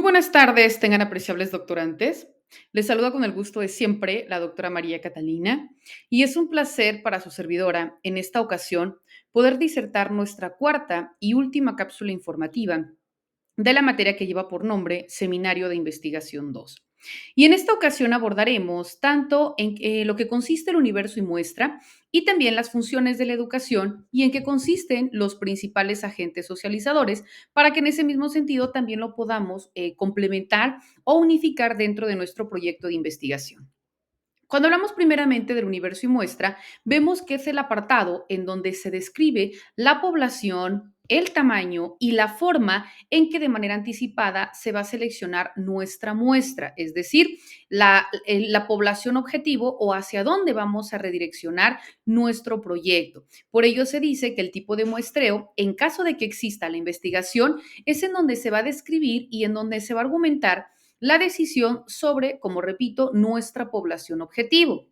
Muy buenas tardes, tengan apreciables doctorantes. Les saluda con el gusto de siempre la doctora María Catalina y es un placer para su servidora, en esta ocasión, poder disertar nuestra cuarta y última cápsula informativa de la materia que lleva por nombre Seminario de Investigación 2. Y en esta ocasión abordaremos tanto en lo que consiste el universo y muestra y también las funciones de la educación y en qué consisten los principales agentes socializadores para que en ese mismo sentido también lo podamos complementar o unificar dentro de nuestro proyecto de investigación. Cuando hablamos primeramente del universo y muestra, vemos que es el apartado en donde se describe la población, el tamaño y la forma en que de manera anticipada se va a seleccionar nuestra muestra, es decir, la población objetivo o hacia dónde vamos a redireccionar nuestro proyecto. Por ello se dice que el tipo de muestreo, en caso de que exista la investigación, es en donde se va a describir y en donde se va a argumentar la decisión sobre, como repito, nuestra población objetivo.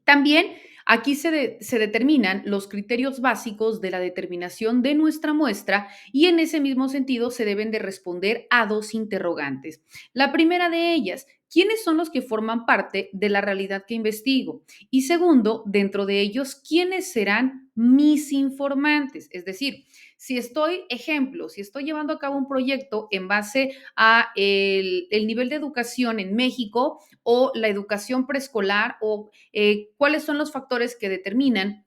También aquí se determinan los criterios básicos de la determinación de nuestra muestra y en ese mismo sentido se deben de responder a dos interrogantes. La primera de ellas, ¿quiénes son los que forman parte de la realidad que investigo? Y segundo, dentro de ellos, ¿quiénes serán mis informantes? Es decir, si estoy llevando a cabo un proyecto en base a el nivel de educación en México o la educación preescolar o cuáles son los factores que determinan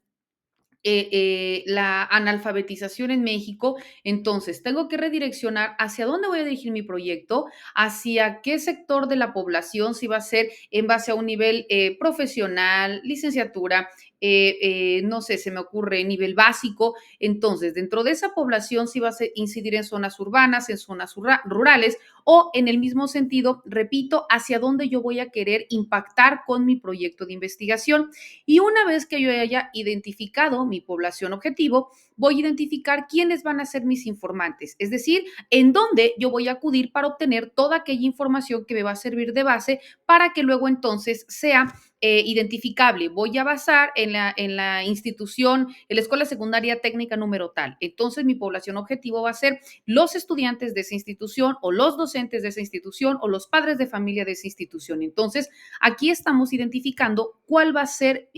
la analfabetización en México. Entonces, tengo que redireccionar hacia dónde voy a dirigir mi proyecto, hacia qué sector de la población, si va a ser en base a un nivel profesional, licenciatura, no sé, se me ocurre nivel básico. Entonces, dentro de esa población, si va a incidir en zonas urbanas, en zonas rurales o en el mismo sentido, repito, hacia dónde yo voy a querer impactar con mi proyecto de investigación. Y una vez que yo haya identificado mi población objetivo, voy a identificar quiénes van a ser mis informantes, es decir, en dónde yo voy a acudir para obtener toda aquella información que me va a servir de base para que luego entonces sea identificable. Voy a basar en la institución, en la escuela secundaria técnica número tal. Entonces mi población objetivo va a ser los estudiantes de esa institución o los docentes de esa institución o los padres de familia de esa institución. Entonces, aquí estamos identificando cuál va a ser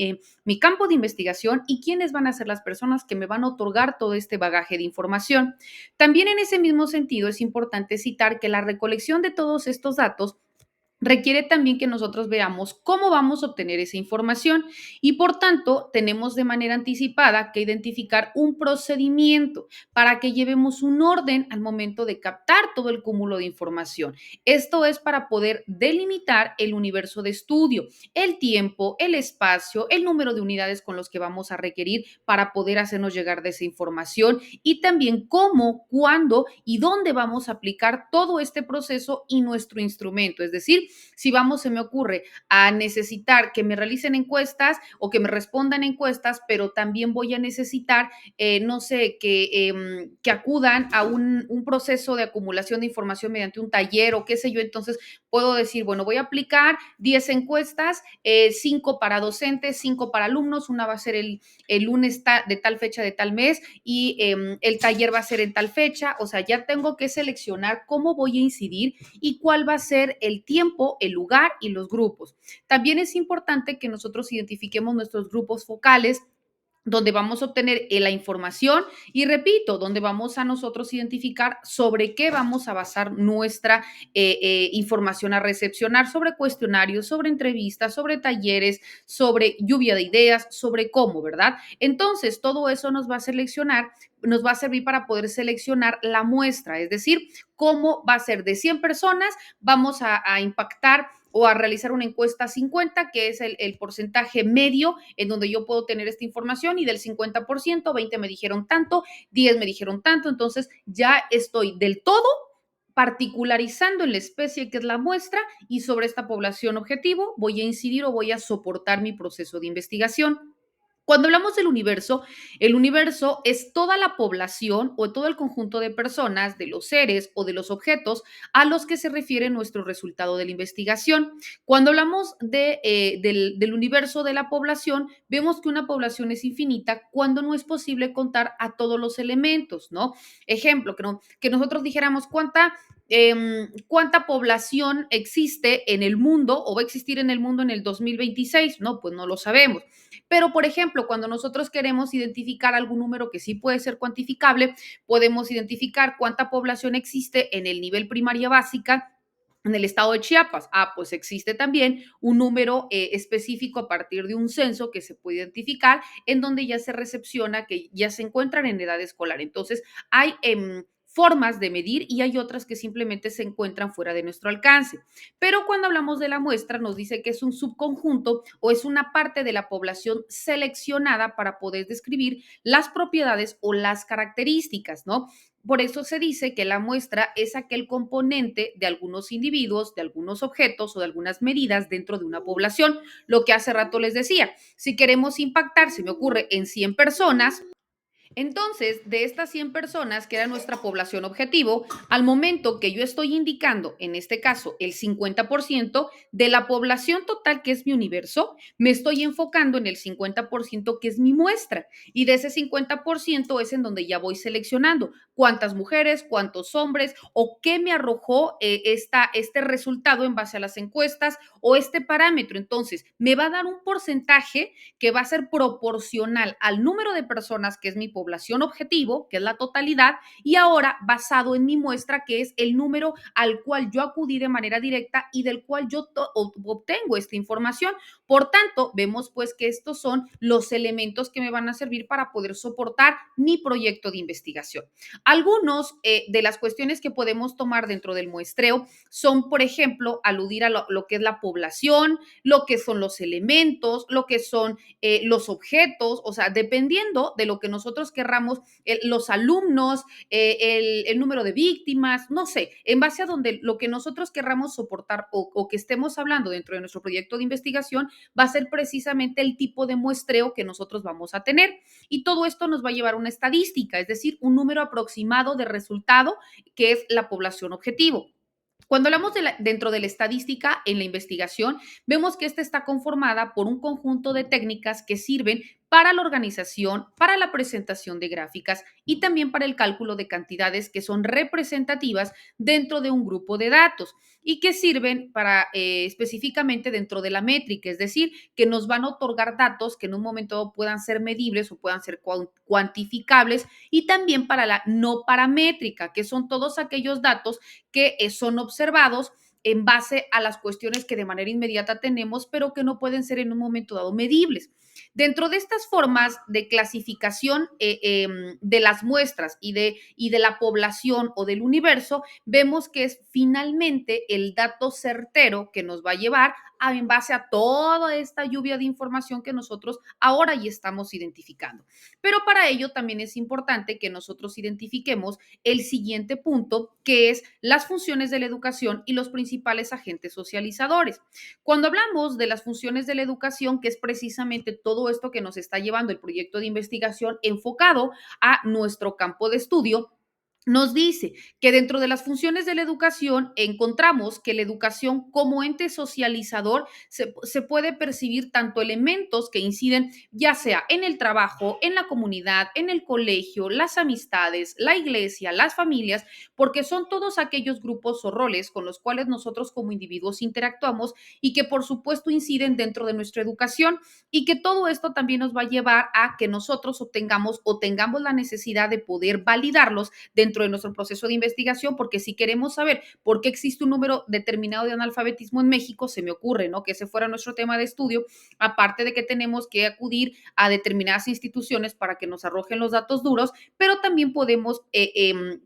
mi campo de investigación y quiénes van a ser las personas que me van a otorgar todo este bagaje de información. También en ese mismo sentido es importante citar que la recolección de todos estos datos requiere también que nosotros veamos cómo vamos a obtener esa información y por tanto tenemos de manera anticipada que identificar un procedimiento para que llevemos un orden al momento de captar todo el cúmulo de información. Esto es para poder delimitar el universo de estudio, el tiempo, el espacio, el número de unidades con los que vamos a requerir para poder hacernos llegar de esa información y también cómo, cuándo y dónde vamos a aplicar todo este proceso y nuestro instrumento. Es decir, si vamos, se me ocurre, a necesitar que me realicen encuestas o que me respondan encuestas, pero también voy a necesitar, no sé, que acudan a un proceso de acumulación de información mediante un taller o qué sé yo, entonces puedo decir, bueno, voy a aplicar 10 encuestas, 5 para docentes, 5 para alumnos, una va a ser el lunes de tal fecha de tal mes y el taller va a ser en tal fecha, o sea, ya tengo que seleccionar cómo voy a incidir y cuál va a ser el tiempo, el lugar y los grupos. También es importante que nosotros identifiquemos nuestros grupos focales donde vamos a obtener la información y repito, donde vamos a nosotros identificar sobre qué vamos a basar nuestra información a recepcionar, sobre cuestionarios, sobre entrevistas, sobre talleres, sobre lluvia de ideas, sobre cómo, ¿verdad? Entonces, todo eso nos va a seleccionar, nos va a servir para poder seleccionar la muestra, es decir, cómo va a ser de 100 personas, vamos a impactar o a realizar una encuesta a 50, que es el porcentaje medio en donde yo puedo tener esta información y del 50%, 20 me dijeron tanto, 10 me dijeron tanto, entonces ya estoy del todo particularizando en la especie que es la muestra y sobre esta población objetivo voy a incidir o voy a soportar mi proceso de investigación. Cuando hablamos del universo, el universo es toda la población o todo el conjunto de personas, de los seres o de los objetos a los que se refiere nuestro resultado de la investigación. Cuando hablamos del universo de la población, vemos que una población es infinita cuando no es posible contar a todos los elementos, ¿no? Ejemplo, que nosotros dijéramos cuánta población existe en el mundo o va a existir en el mundo en el 2026, no, pues no lo sabemos. Pero, por ejemplo, cuando nosotros queremos identificar algún número que sí puede ser cuantificable, podemos identificar cuánta población existe en el nivel primaria básica en el estado de Chiapas. Ah, pues existe también un número específico a partir de un censo que se puede identificar, en donde ya se recepciona que ya se encuentran en edad escolar. Entonces, hay formas de medir y hay otras que simplemente se encuentran fuera de nuestro alcance. Pero cuando hablamos de la muestra, nos dice que es un subconjunto o es una parte de la población seleccionada para poder describir las propiedades o las características, ¿no? Por eso se dice que la muestra es aquel componente de algunos individuos, de algunos objetos o de algunas medidas dentro de una población. Lo que hace rato les decía, si queremos impactar, se me ocurre, en 100 personas, entonces, de estas 100 personas, que era nuestra población objetivo, al momento que yo estoy indicando, en este caso, el 50% de la población total, que es mi universo, me estoy enfocando en el 50% que es mi muestra. Y de ese 50% es en donde ya voy seleccionando cuántas mujeres, cuántos hombres o qué me arrojó este resultado en base a las encuestas o este parámetro. Entonces, me va a dar un porcentaje que va a ser proporcional al número de personas que es mi población objetivo, que es la totalidad, y ahora basado en mi muestra, que es el número al cual yo acudí de manera directa y del cual yo obtengo esta información. Por tanto, vemos pues que estos son los elementos que me van a servir para poder soportar mi proyecto de investigación. Algunos de las cuestiones que podemos tomar dentro del muestreo son, por ejemplo, aludir a lo que es la población, lo que son los elementos, lo que son los objetos, o sea, dependiendo de lo que nosotros querramos, los alumnos, el número de víctimas, no sé, en base a donde lo que nosotros querramos soportar o que estemos hablando dentro de nuestro proyecto de investigación, va a ser precisamente el tipo de muestreo que nosotros vamos a tener. Y todo esto nos va a llevar a una estadística, es decir, un número aproximado de resultado que es la población objetivo. Cuando hablamos dentro de la estadística en la investigación, vemos que esta está conformada por un conjunto de técnicas que sirven para la organización, para la presentación de gráficas y también para el cálculo de cantidades que son representativas dentro de un grupo de datos y que sirven para específicamente dentro de la métrica, es decir, que nos van a otorgar datos que en un momento puedan ser medibles o puedan ser cuantificables y también para la no paramétrica, que son todos aquellos datos que son observados en base a las cuestiones que de manera inmediata tenemos, pero que no pueden ser en un momento dado medibles. Dentro de estas formas de clasificación de las muestras y de la población o del universo, vemos que es finalmente el dato certero que nos va a llevar en base a toda esta lluvia de información que nosotros ahora ya estamos identificando. Pero para ello también es importante que nosotros identifiquemos el siguiente punto, que es las funciones de la educación y los principales agentes socializadores. Cuando hablamos de las funciones de la educación, que es precisamente todo esto que nos está llevando el proyecto de investigación enfocado a nuestro campo de estudio, nos dice que dentro de las funciones de la educación encontramos que la educación como ente socializador se puede percibir tanto elementos que inciden ya sea en el trabajo, en la comunidad, en el colegio, las amistades, la iglesia, las familias, porque son todos aquellos grupos o roles con los cuales nosotros como individuos interactuamos y que por supuesto inciden dentro de nuestra educación y que todo esto también nos va a llevar a que nosotros obtengamos o tengamos la necesidad de poder validarlos dentro de nuestro proceso de investigación, porque si queremos saber por qué existe un número determinado de analfabetismo en México, se me ocurre, ¿no? Que ese fuera nuestro tema de estudio, aparte de que tenemos que acudir a determinadas instituciones para que nos arrojen los datos duros, pero también podemos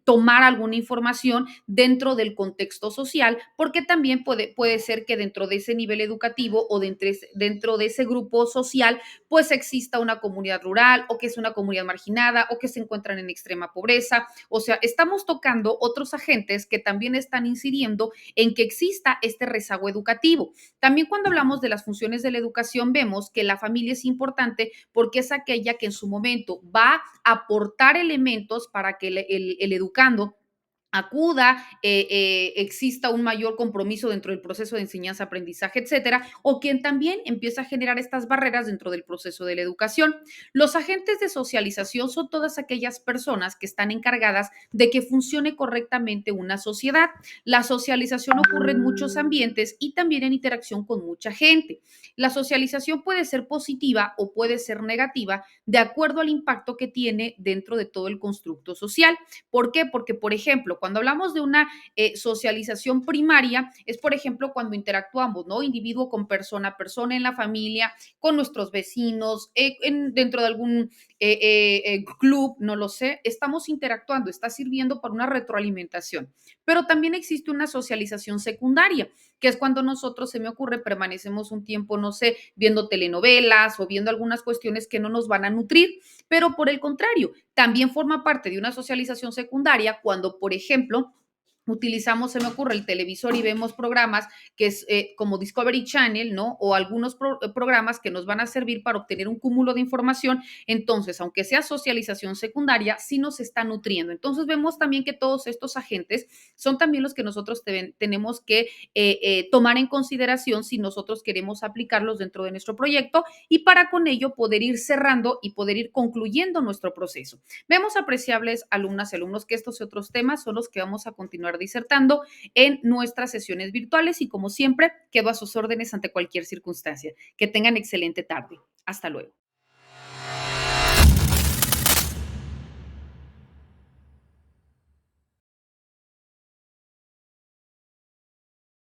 tomar alguna información dentro del contexto social, porque también puede ser que dentro de ese nivel educativo o dentro de ese grupo social, pues exista una comunidad rural o que es una comunidad marginada o que se encuentran en extrema pobreza, o sea, sea, estamos tocando otros agentes que también están incidiendo en que exista este rezago educativo. También cuando hablamos de las funciones de la educación, vemos que la familia es importante porque es aquella que en su momento va a aportar elementos para que el educando acuda, exista un mayor compromiso dentro del proceso de enseñanza, aprendizaje, etcétera, o quien también empieza a generar estas barreras dentro del proceso de la educación. Los agentes de socialización son todas aquellas personas que están encargadas de que funcione correctamente una sociedad. La socialización ocurre en muchos ambientes y también en interacción con mucha gente. La socialización puede ser positiva o puede ser negativa de acuerdo al impacto que tiene dentro de todo el constructo social. ¿Por qué? Porque, por ejemplo, cuando hablamos de una socialización primaria, es, por ejemplo, cuando interactuamos, ¿no? Individuo con persona, persona en la familia, con nuestros vecinos, dentro de algún club, no lo sé, estamos interactuando, está sirviendo para una retroalimentación. Pero también existe una socialización secundaria, que es cuando nosotros, se me ocurre, permanecemos un tiempo, no sé, viendo telenovelas o viendo algunas cuestiones que no nos van a nutrir, pero por el contrario, también forma parte de una socialización secundaria cuando, por ejemplo, utilizamos, se me ocurre, el televisor y vemos programas que es como Discovery Channel, ¿no? O algunos programas que nos van a servir para obtener un cúmulo de información. Entonces, aunque sea socialización secundaria, sí nos está nutriendo. Entonces, vemos también que todos estos agentes son también los que nosotros tenemos que tomar en consideración si nosotros queremos aplicarlos dentro de nuestro proyecto y para con ello poder ir cerrando y poder ir concluyendo nuestro proceso. Vemos, apreciables alumnas y alumnos, que estos y otros temas son los que vamos a continuar disertando en nuestras sesiones virtuales y como siempre quedo a sus órdenes ante cualquier circunstancia. Que tengan excelente tarde. Hasta luego.